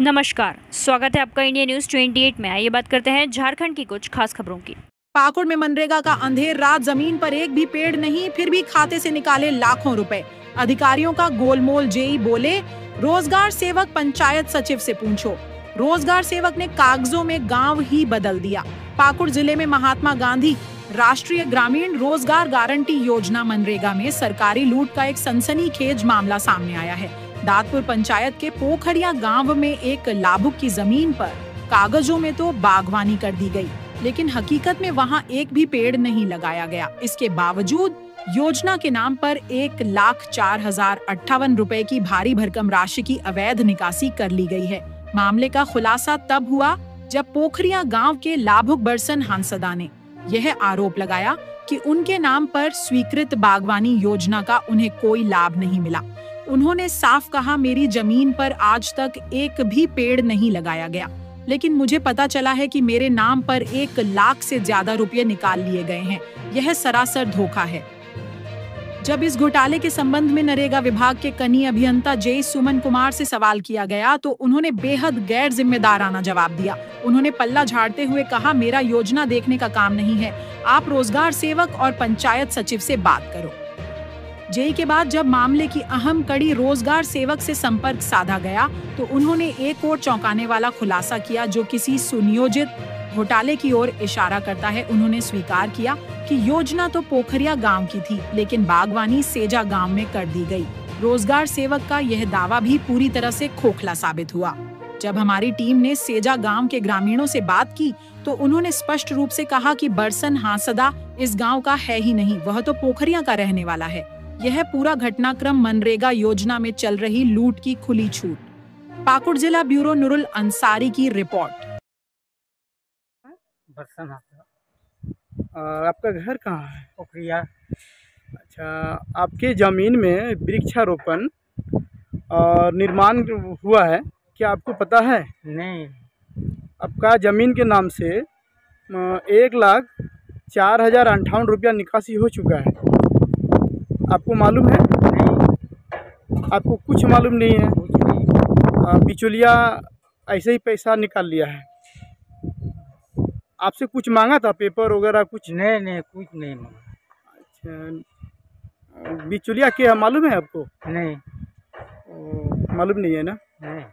नमस्कार, स्वागत है आपका इंडिया न्यूज 28 में। आइए बात करते हैं झारखंड की कुछ खास खबरों की। पाकुड़ में मनरेगा का अंधेर रात, जमीन पर एक भी पेड़ नहीं, फिर भी खाते से निकाले लाखों रुपए। अधिकारियों का गोलमोल, जेई बोले रोजगार सेवक पंचायत सचिव से पूछो। रोजगार सेवक ने कागजों में गांव ही बदल दिया। पाकुड़ जिले में महात्मा गांधी राष्ट्रीय ग्रामीण रोजगार गारंटी योजना मनरेगा में सरकारी लूट का एक सनसनीखेज मामला सामने आया है। दादपुर पंचायत के पोखरिया गांव में एक लाभुक की जमीन पर कागजों में तो बागवानी कर दी गई, लेकिन हकीकत में वहां एक भी पेड़ नहीं लगाया गया। इसके बावजूद योजना के नाम पर 1,04,058 रुपए की भारी भरकम राशि की अवैध निकासी कर ली गई है। मामले का खुलासा तब हुआ जब पोखरिया गांव के लाभुक बरसन हांसदा ने यह आरोप लगाया कि उनके नाम पर स्वीकृत बागवानी योजना का उन्हें कोई लाभ नहीं मिला। उन्होंने साफ कहा, मेरी जमीन पर आज तक एक भी पेड़ नहीं लगाया गया, लेकिन मुझे पता चला है कि मेरे नाम पर 1 लाख से ज्यादा रुपये निकाल लिए गए हैं। यह सरासर धोखा है। जब इस घोटाले के संबंध में नरेगा विभाग के कनीय अभियंता जे सुमन कुमार से सवाल किया गया तो उन्होंने बेहद गैर जिम्मेदाराना जवाब दिया। उन्होंने पल्ला झाड़ते हुए कहा, मेरा योजना देखने का काम नहीं है, आप रोजगार सेवक और पंचायत सचिव से बात करो। जेई के बाद जब मामले की अहम कड़ी रोजगार सेवक से संपर्क साधा गया तो उन्होंने एक और चौंकाने वाला खुलासा किया जो किसी सुनियोजित घोटाले की ओर इशारा करता है। उन्होंने स्वीकार किया कि योजना तो पोखरिया गांव की थी, लेकिन बागवानी सेजा गांव में कर दी गई। रोजगार सेवक का यह दावा भी पूरी तरह से खोखला साबित हुआ। जब हमारी टीम ने सेजा गांव के ग्रामीणों से बात की तो उन्होंने स्पष्ट रूप से कहा कि बरसन हांसदा इस गांव का है ही नहीं, वह तो पोखरिया का रहने वाला है। यह पूरा घटनाक्रम मनरेगा योजना में चल रही लूट की खुली छूट। पाकुड़ जिला ब्यूरो नुरुल अंसारी की रिपोर्ट। आपका घर कहाँ है? पोखरिया। अच्छा, आपके जमीन में वृक्षारोपण और निर्माण हुआ है, क्या आपको पता है? नहीं। आपका जमीन के नाम से 1,04,058 रुपया निकासी हो चुका है, आपको मालूम है? नहीं। आपको कुछ मालूम नहीं है? कुछ नहीं। बिचौलिया ऐसे ही पैसा निकाल लिया है। आपसे कुछ मांगा था, पेपर वगैरह कुछ? नहीं, कुछ नहीं मांगा। अच्छा, बिचौलिया क्या मालूम है आपको? नहीं। मालूम नहीं है ना? नहीं।